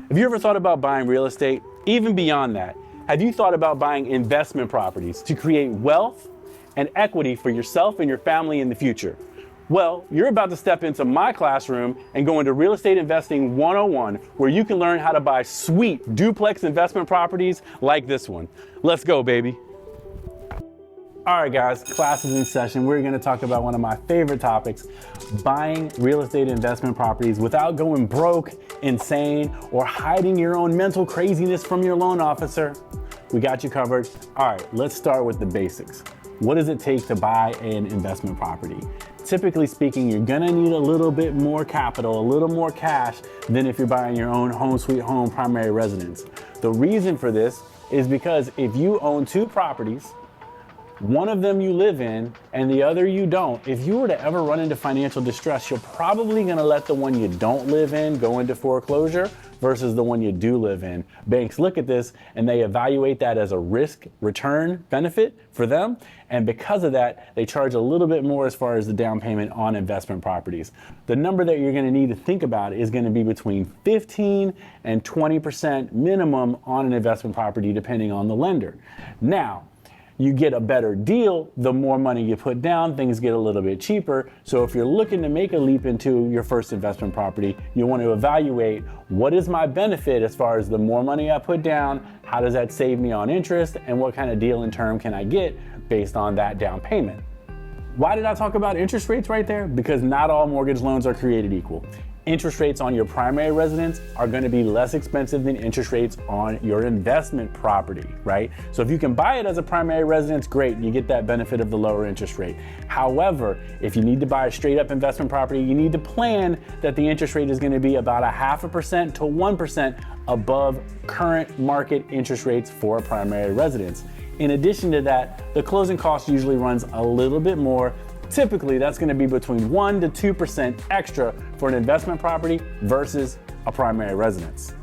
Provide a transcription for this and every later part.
Have you ever thought about buying real estate? Even beyond that, have you thought about buying investment properties to create wealth and equity for yourself and your family in the future? Well, you're about to step into my classroom and go into Real Estate Investing 101, where you can learn how to buy sweet duplex investment properties like this one. Let's go, baby. All right, guys, class is in session. We're gonna talk about one of my favorite topics, buying real estate investment properties without going broke, insane, or hiding your own mental craziness from your loan officer. We got you covered. All right, let's start with the basics. What does it take to buy an investment property? Typically speaking, you're gonna need a little bit more capital, a little more cash than if you're buying your own home sweet home primary residence. The reason for this is because if you own two properties, one of them you live in and the other you don't, if you were to ever run into financial distress, you're probably gonna let the one you don't live in go into foreclosure versus the one you do live in. Banks look at this and they evaluate that as a risk return benefit for them. And because of that, they charge a little bit more as far as the down payment on investment properties. The number that you're gonna need to think about is gonna be between 15 and 20% minimum on an investment property, depending on the lender. Now, you get a better deal, the more money you put down, things get a little bit cheaper. So if you're looking to make a leap into your first investment property, you want to evaluate what is my benefit as far as the more money I put down, how does that save me on interest, and what kind of deal and term can I get based on that down payment. Why did I talk about interest rates right there? Because not all mortgage loans are created equal. Interest rates on your primary residence are going to be less expensive than interest rates on your investment property, right? So if you can buy it as a primary residence, great, you get that benefit of the lower interest rate. However, if you need to buy a straight up investment property, you need to plan that the interest rate is going to be about 0.5% to 1% above current market interest rates for a primary residence. In addition to that, the closing cost usually runs a little bit more. Typically, that's gonna be between 1% to 2% extra for an investment property versus a primary residence.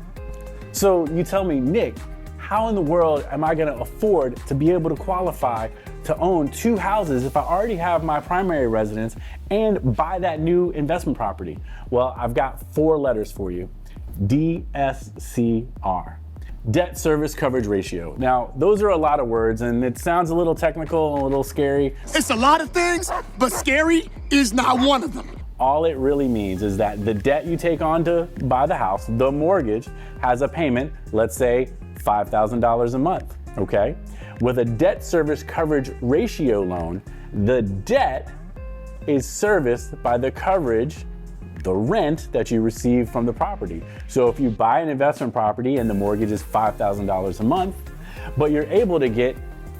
So you tell me, Nick, how in the world am I gonna afford to be able to qualify to own two houses if I already have my primary residence and buy that new investment property? Well, I've got 4 letters for you. DSCR. Debt service coverage ratio. Now, those are a lot of words and it sounds a little technical and a little scary. It's a lot of things, but scary is not one of them. All it really means is that the debt you take on to buy the house, the mortgage, has a payment, let's say $5,000 a month, okay? With a debt service coverage ratio loan, the debt is serviced by the coverage, the rent that you receive from the property. So if you buy an investment property and the mortgage is $5,000 a month, but you're able to get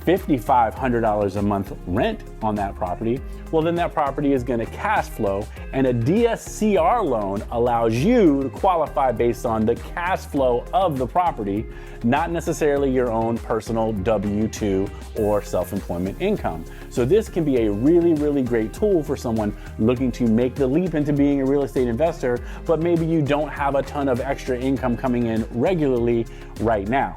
$5,500 a month rent on that property, well then that property is gonna cash flow, and a DSCR loan allows you to qualify based on the cash flow of the property, not necessarily your own personal W-2 or self-employment income. So this can be a really, really great tool for someone looking to make the leap into being a real estate investor, but maybe you don't have a ton of extra income coming in regularly right now.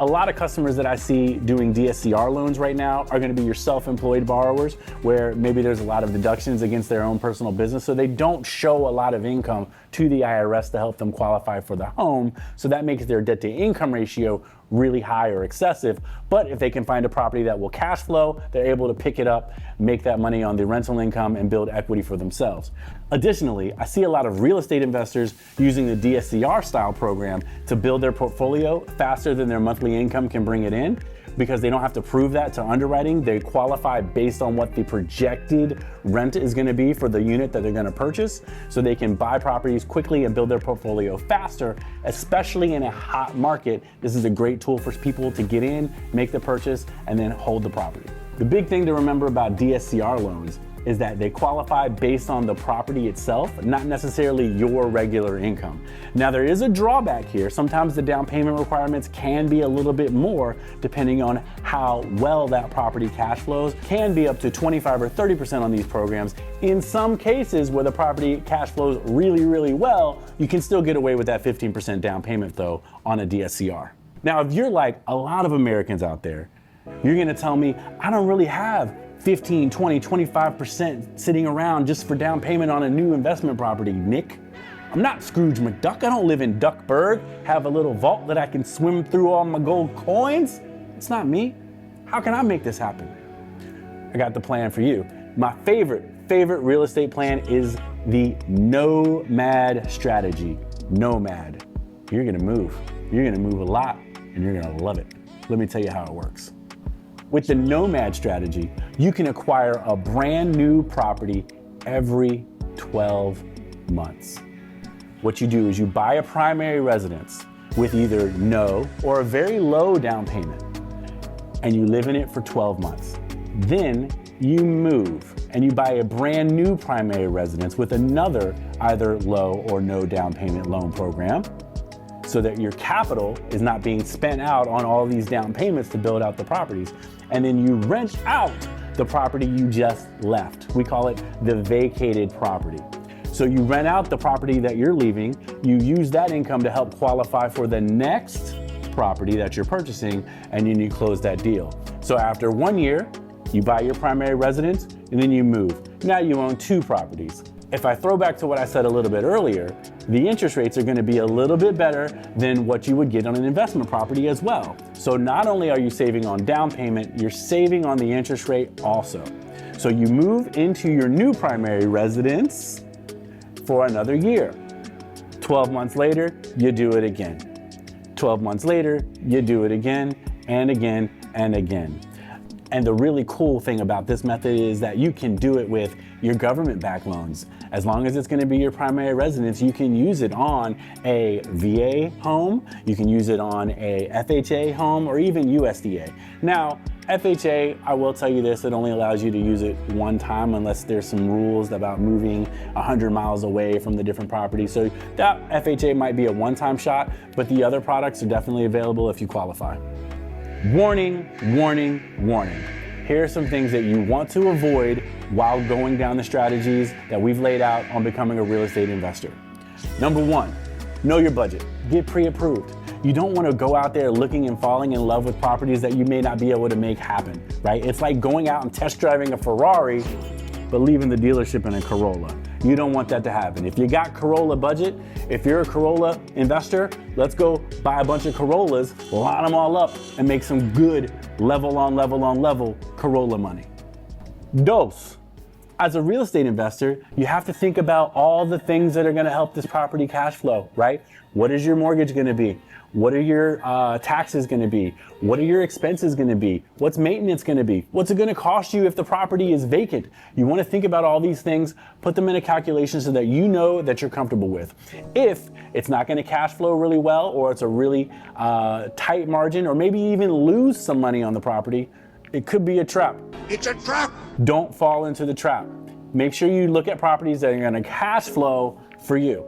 A lot of customers that I see doing DSCR loans right now are gonna be your self-employed borrowers, where maybe there's a lot of deductions against their own personal business, so they don't show a lot of income to the IRS to help them qualify for the home, so that makes their debt to income ratio really high or excessive. But if they can find a property that will cash flow, they're able to pick it up, make that money on the rental income, and build equity for themselves. Additionally, I see a lot of real estate investors using the DSCR style program to build their portfolio faster than their monthly income can bring it in, because they don't have to prove that to underwriting. They qualify based on what the projected rent is gonna be for the unit that they're gonna purchase, so they can buy properties quickly and build their portfolio faster, especially in a hot market. This is a great tool for people to get in, make the purchase, and then hold the property. The big thing to remember about DSCR loans is that they qualify based on the property itself, not necessarily your regular income. Now there is a drawback here. Sometimes the down payment requirements can be a little bit more depending on how well that property cash flows. Can be up to 25 or 30% on these programs. In some cases where the property cash flows really, really well, you can still get away with that 15% down payment though on a DSCR. Now, if you're like a lot of Americans out there, you're gonna tell me, I don't really have 15, 20, 25% sitting around just for down payment on a new investment property, Nick. I'm not Scrooge McDuck. I don't live in Duckburg, have a little vault that I can swim through all my gold coins. It's not me. How can I make this happen? I got the plan for you. My favorite real estate plan is the Nomad strategy. Nomad. You're gonna move. You're gonna move a lot and you're gonna love it. Let me tell you how it works. With the Nomad strategy, you can acquire a brand new property every 12 months. What you do is you buy a primary residence with either no or a very low down payment, and you live in it for 12 months. Then you move and you buy a brand new primary residence with another either low or no down payment loan program, so that your capital is not being spent out on all these down payments to build out the properties. And then you rent out the property you just left. We call it the vacated property. So you rent out the property that you're leaving, you use that income to help qualify for the next property that you're purchasing, and then you close that deal. So after 1 year, you buy your primary residence and then you move. Now you own 2 properties. If I throw back to what I said a little bit earlier, the interest rates are going to be a little bit better than what you would get on an investment property as well. So not only are you saving on down payment, you're saving on the interest rate also. So you move into your new primary residence for another year. 12 months later, you do it again. 12 months later, you do it again and again and again. And the really cool thing about this method is that you can do it with your government-backed loans. As long as it's going to be your primary residence, you can use it on a VA home, you can use it on a FHA home, or even USDA. Now, FHA, I will tell you this, it only allows you to use it one time unless there's some rules about moving 100 miles away from the different properties. So that FHA might be a one-time shot, but the other products are definitely available if you qualify. Warning, warning, warning. Here are some things that you want to avoid while going down the strategies that we've laid out on becoming a real estate investor. Number 1, know your budget. Get pre-approved. You don't want to go out there looking and falling in love with properties that you may not be able to make happen, right? It's like going out and test driving a Ferrari, but leaving the dealership in a Corolla. You don't want that to happen. If you got Corolla budget, if you're a Corolla investor, let's go buy a bunch of Corollas, line them all up, and make some good level on level Corolla money. Dos, as a real estate investor, you have to think about all the things that are gonna help this property cash flow, right? What is your mortgage gonna be? What are your taxes gonna be? What are your expenses gonna be? What's maintenance gonna be? What's it gonna cost you if the property is vacant? You wanna think about all these things, put them in a calculation so that you know that you're comfortable with. If it's not gonna cash flow really well, or it's a really tight margin, or maybe even lose some money on the property, it could be a trap. It's a trap. Don't fall into the trap. Make sure you look at properties that are gonna cash flow for you.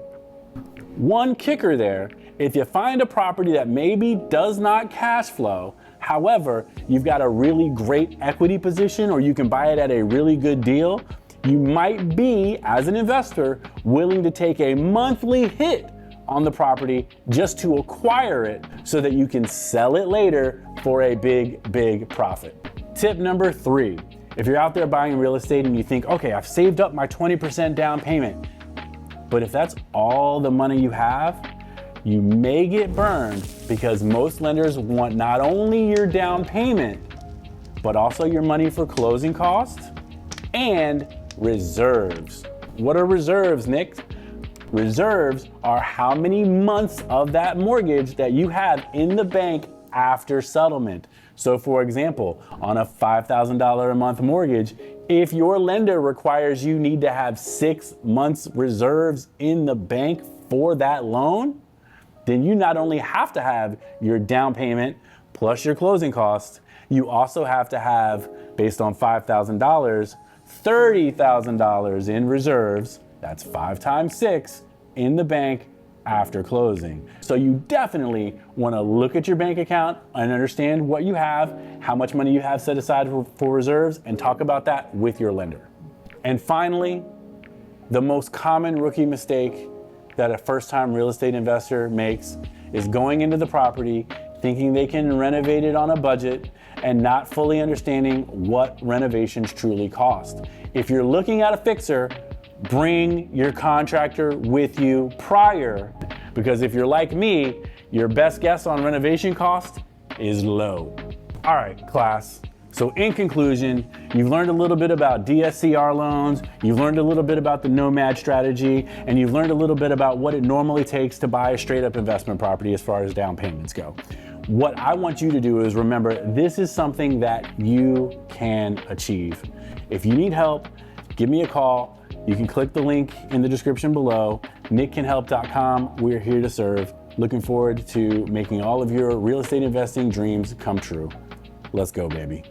One kicker there, if you find a property that maybe does not cash flow, however, you've got a really great equity position, or you can buy it at a really good deal, you might be, as an investor, willing to take a monthly hit on the property just to acquire it so that you can sell it later for a big profit. Tip number 3, if you're out there buying real estate and you think, okay, I've saved up my 20% down payment, but if that's all the money you have, you may get burned, because most lenders want not only your down payment, but also your money for closing costs and reserves. What are reserves, Nick? Reserves are how many months of that mortgage that you have in the bank after settlement. So for example, on a $5,000 a month mortgage, if your lender requires you need to have 6 months reserves in the bank for that loan, then you not only have to have your down payment plus your closing costs, you also have to have, based on $5,000, $30,000 in reserves, that's 5 times 6, in the bank after closing. So you definitely want to look at your bank account and understand what you have, how much money you have set aside for reserves, and talk about that with your lender. And finally, the most common rookie mistake that a first-time real estate investor makes is going into the property thinking they can renovate it on a budget and not fully understanding what renovations truly cost. If you're looking at a fixer, Bring your contractor with you prior, because if you're like me, your best guess on renovation cost is low. All right, class. So in conclusion, you've learned a little bit about DSCR loans, you've learned a little bit about the Nomad strategy, and you've learned a little bit about what it normally takes to buy a straight up investment property as far as down payments go. What I want you to do is remember, this is something that you can achieve. If you need help, give me a call. You can click the link in the description below, nickcanhelp.com. We're here to serve. Looking forward to making all of your real estate investing dreams come true. Let's go, baby.